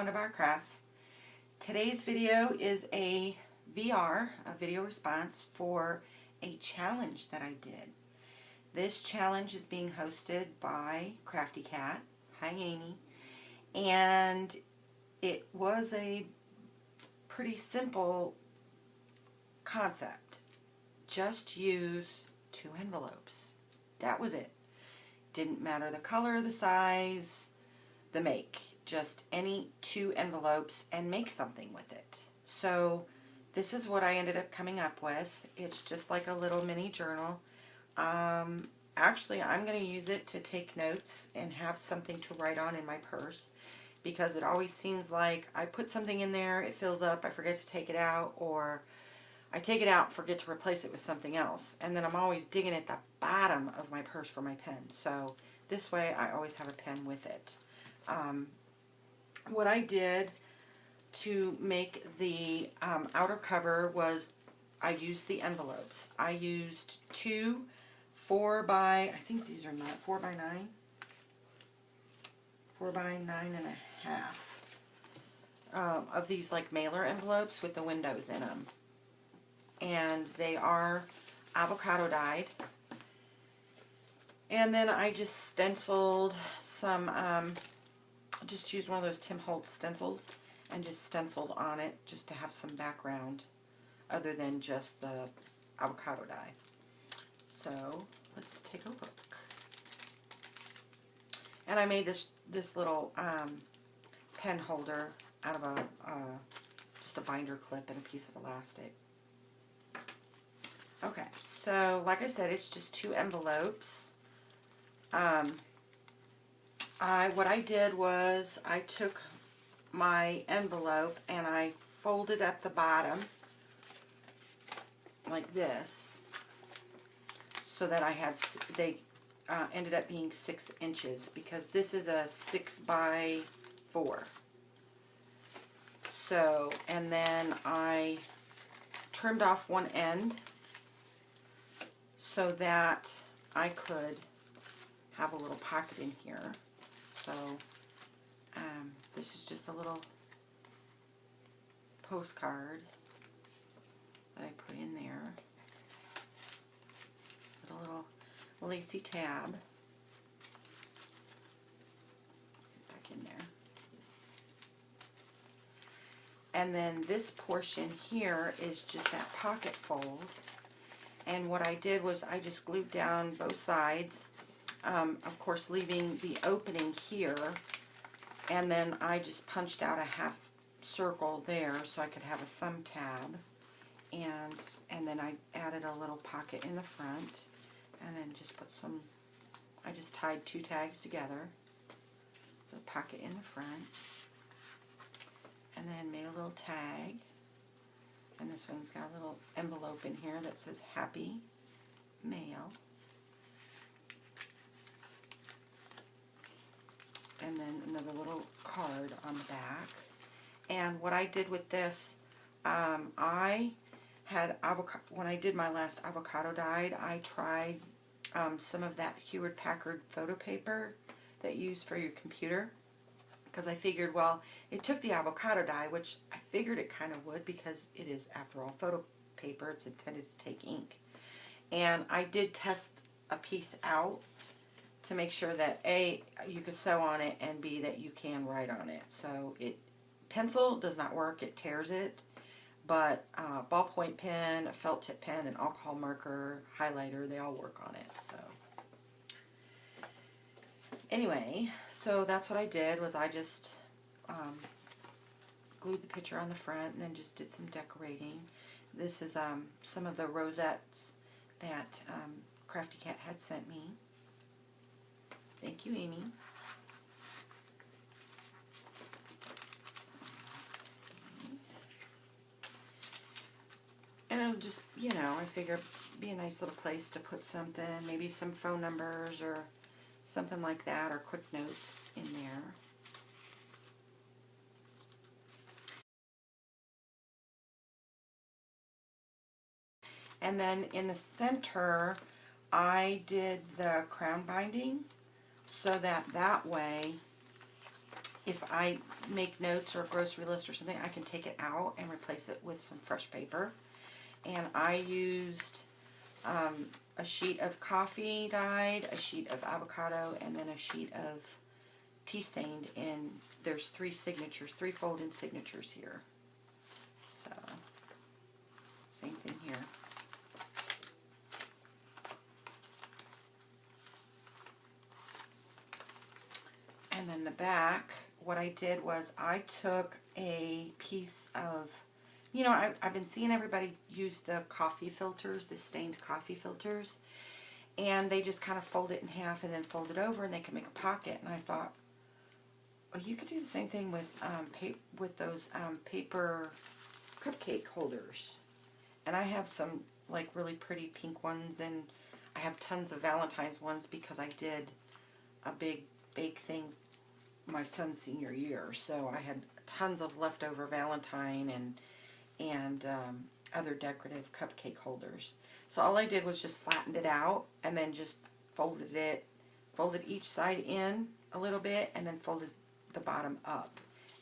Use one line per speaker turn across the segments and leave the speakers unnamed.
Wondubar Crafts. Today's video is a video response for a challenge that I did. This challenge is being hosted by Crafty Cat. Hi Amy. And it was a pretty simple concept. Just use 2 envelopes. That was it. Didn't matter the color, the size, the make. Just any 2 envelopes and make something with it. So this is what I ended up coming up with. It's just like a little mini journal. Actually, I'm going to use it to take notes and have something to write on in my purse, because it always seems like I put something in there, it fills up, I forget to take it out, or I take it out and forget to replace it with something else. And then I'm always digging at the bottom of my purse for my pen. So this way I always have a pen with it. What I did to make the outer cover was I used the envelopes. I used 2 4 by, I think these are not 4 by 9, 4 by 9.5 of these like mailer envelopes with the windows in them. And they are avocado dyed. And then I just stenciled some, just used one of those Tim Holtz stencils and just stenciled on it just to have some background other than just the avocado dye. So let's take a look. And I made this little pen holder out of just a binder clip and a piece of elastic. Okay, so like I said, it's just 2 envelopes. What I did was I took my envelope and I folded up the bottom like this, so that I had, they ended up being 6 inches, because this is a 6 by 4. So, and then I trimmed off one end so that I could have a little pocket in here. So this is just a little postcard that I put in there with a little lacy tab. Back in there. And then this portion here is just that pocket fold. And what I did was I just glued down both sides, of course leaving the opening here, and then I just punched out a half circle there so I could have a thumb tab, and then I added a little pocket in the front, and then just put some, I just tied 2 tags together, the pocket in the front, and then made a little tag. And this one's got a little envelope in here that says Happy Mail. And then another little card on the back. And what I did with this, I had avocado, when I did my last avocado dyed, I tried some of that Hewlett-Packard photo paper that you use for your computer. Because I figured, well, it took the avocado dye, which I figured it kind of would, because it is, after all, photo paper. It's intended to take ink. And I did test a piece out to make sure that A, you could sew on it, and B, that you can write on it. So pencil does not work, it tears it. But ballpoint pen, a felt tip pen, an alcohol marker, highlighter, they all work on it. So anyway, so that's what I did, was I just glued the picture on the front and then just did some decorating. This is some of the rosettes that Crafty Cat had sent me. Thank you, Amy. And it'll just, you know, I figure be a nice little place to put something, maybe some phone numbers or something like that, or quick notes in there. And then in the center, I did the crown binding so that way if I make notes or a grocery list or something, I can take it out and replace it with some fresh paper. And I used a sheet of coffee dyed, a sheet of avocado, and then a sheet of tea stained. And there's 3 signatures, 3 fold-in signatures here. So, same thing here. And then the back, what I did was I took a piece of, you know, I've been seeing everybody use the coffee filters, the stained coffee filters, and they just kind of fold it in half and then fold it over and they can make a pocket. And I thought, well, you could do the same thing with those paper cupcake holders. And I have some like really pretty pink ones, and I have tons of Valentine's ones because I did a big bake thing my son's senior year, so I had tons of leftover Valentine and other decorative cupcake holders. So all I did was just flattened it out and then just folded each side in a little bit and then folded the bottom up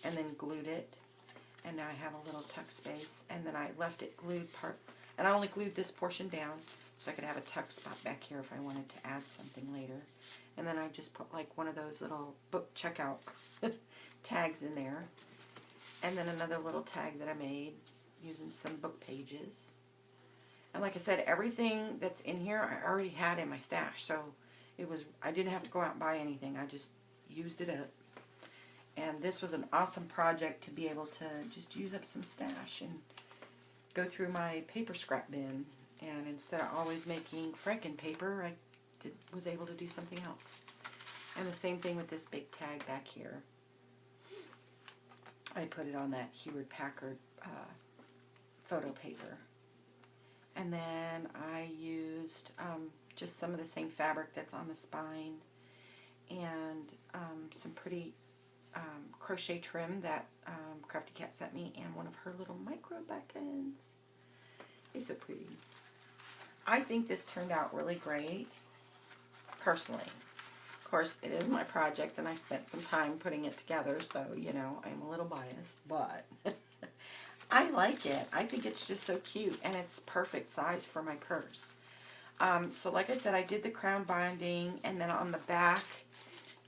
and then glued it, and now I have a little tuck space, and then I left it glued and I only glued this portion down so I could have a tuck spot back here if I wanted to add something later. And then I just put like one of those little book checkout tags in there. And then another little tag that I made using some book pages. And like I said, everything that's in here I already had in my stash. So I didn't have to go out and buy anything. I just used it up. And this was an awesome project to be able to just use up some stash and go through my paper scrap bin. And instead of always making Franken paper, I was able to do something else. And the same thing with this big tag back here. I put it on that Hewlett-Packard photo paper. And then I used just some of the same fabric that's on the spine and some pretty crochet trim that Crafty Cat sent me, and one of her little micro buttons. These are pretty. I think this turned out really great, personally. Of course, it is my project, and I spent some time putting it together, so, you know, I'm a little biased, but I like it. I think it's just so cute, and it's perfect size for my purse. So, like I said, I did the crown binding, and then on the back,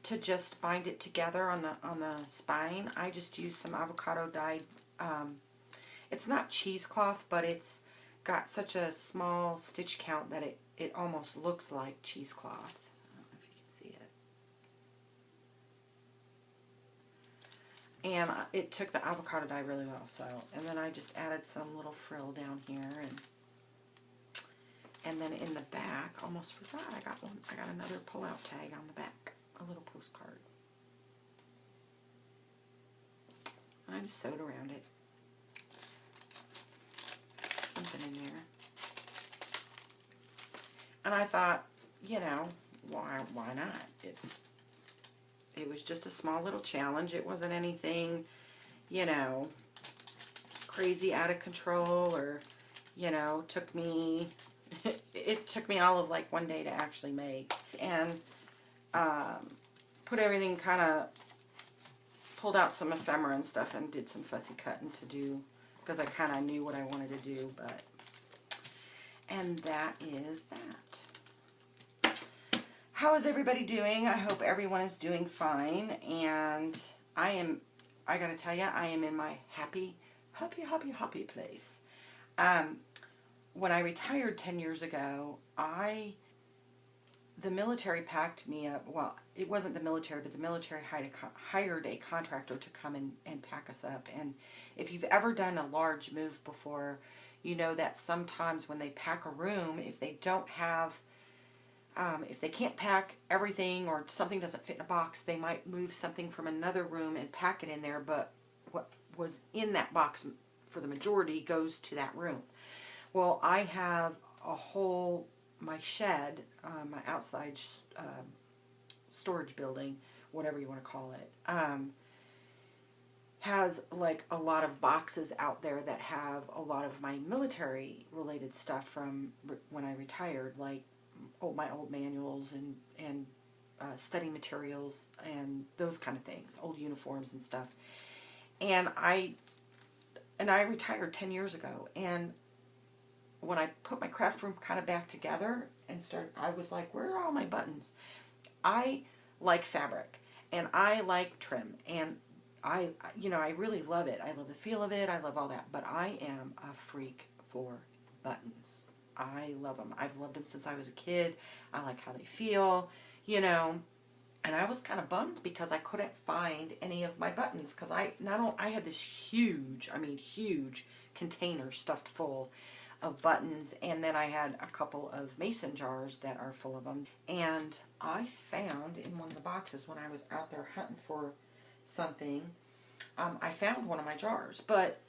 to just bind it together on the spine, I just used some avocado dyed. It's not cheesecloth, but it's got such a small stitch count that it almost looks like cheesecloth. I don't know if you can see it. And it took the avocado dye really well. So, and then I just added some little frill down here, and then in the back, almost forgot, I got another pull-out tag on the back, a little postcard. And I just sewed around it. Something in there. And I thought, you know, why not? It was just a small little challenge. It wasn't anything, you know, crazy out of control, or, you know, it took me all of like one day to actually make. And put everything, kind of pulled out some ephemera and stuff and did some fussy cutting to do, because I kind of knew what I wanted to do. And that is that. How is everybody doing? I hope everyone is doing fine. And I gotta tell you, I am in my happy place. When I retired 10 years ago, the military packed me up. Well, it wasn't the military, but the military hired a contractor to come and pack us up. And if you've ever done a large move before, you know that sometimes when they pack a room, if they don't have, if they can't pack everything, or something doesn't fit in a box, they might move something from another room and pack it in there, but what was in that box for the majority goes to that room. Well, I have a whole, my shed, my outside storage building, whatever you want to call it, has like a lot of boxes out there that have a lot of my military related stuff from when I retired, like my old manuals and study materials and those kind of things, old uniforms and stuff. And I retired 10 years ago, and when I put my craft room kind of back together and started, I was like, where are all my buttons? I like fabric, and I like trim, and I really love it. I love the feel of it. I love all that, but I am a freak for buttons. I love them. I've loved them since I was a kid. I like how they feel, and I was kind of bummed because I couldn't find any of my buttons, because I had this huge container stuffed full of buttons, and then I had a couple of mason jars that are full of them. And I found in one of the boxes, when I was out there hunting for something, I found one of my jars. But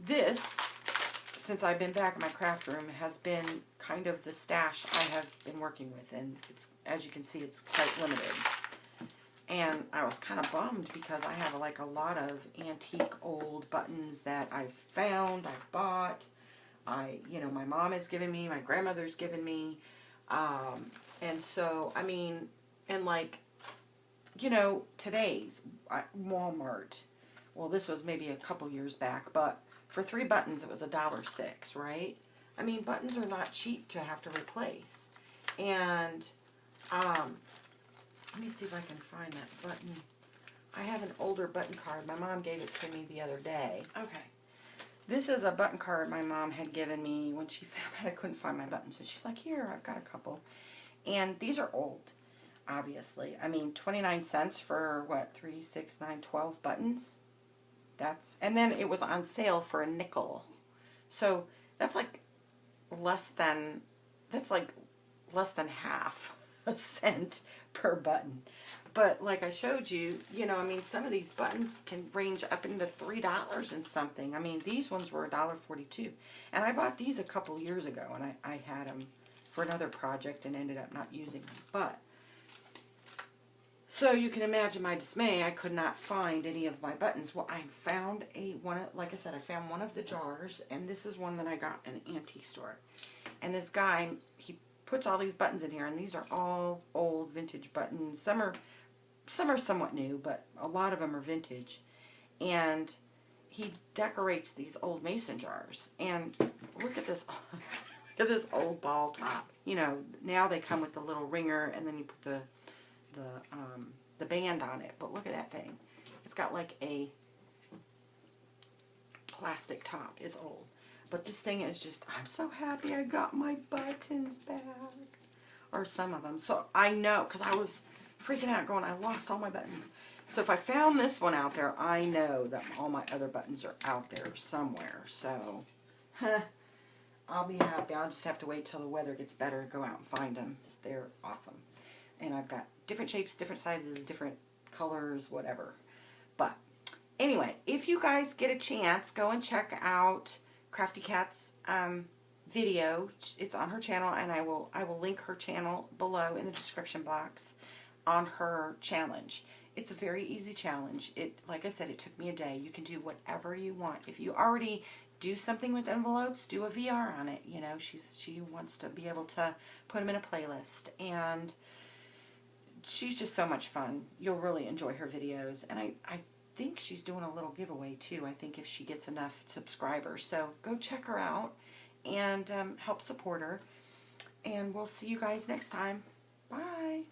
this, since I've been back in my craft room, has been kind of the stash I have been working with, and it's, as you can see, it's quite limited. And I was kind of bummed because I have like a lot of antique old buttons that I've found, I've bought. My mom has given me, my grandmother's given me, and so, I mean, and like, today's Walmart, well, this was maybe a couple years back, but for 3 buttons, it was $1.06, right? I mean, buttons are not cheap to have to replace. And, let me see if I can find that button. I have an older button card. My mom gave it to me the other day. Okay. This is a button card my mom had given me when she found out I couldn't find my buttons. So she's like, here, I've got a couple. And these are old, obviously. I mean, 29 cents for, what, 3, 6, 9, 12 buttons? And then it was on sale for a nickel. So that's like less than half a cent per button. But like I showed you, I mean, some of these buttons can range up into $3 and something. I mean, these ones were $1.42. And I bought these a couple years ago, and I had them for another project and ended up not using them. But, so you can imagine my dismay. I could not find any of my buttons. Well, I found like I said, I found one of the jars, and this is one that I got in an antique store. And this guy, he puts all these buttons in here, and these are all old vintage buttons. Some are somewhat new, but a lot of them are vintage. And he decorates these old mason jars. And look at this, look at this old ball top. Now they come with the little ringer, and then you put the band on it. But look at that thing. It's got like a plastic top. It's old. But this thing is just, I'm so happy I got my buttons back. Or some of them. So I know, because I was freaking out going, I lost all my buttons. So if I found this one out there, I know that all my other buttons are out there somewhere. So, I'll be happy. I'll just have to wait till the weather gets better to go out and find them. They're awesome. And I've got different shapes, different sizes, different colors, whatever. But anyway, if you guys get a chance, go and check out Crafty Cat's video. It's on her channel, and I will link her channel below in the description box on her challenge. It's a very easy challenge. Like I said, it took me a day. You can do whatever you want. If you already do something with envelopes, do a VR on it. She wants to be able to put them in a playlist, and she's just so much fun. You'll really enjoy her videos, and I think she's doing a little giveaway too. I think if she gets enough subscribers. So go check her out and help support her. And we'll see you guys next time. Bye.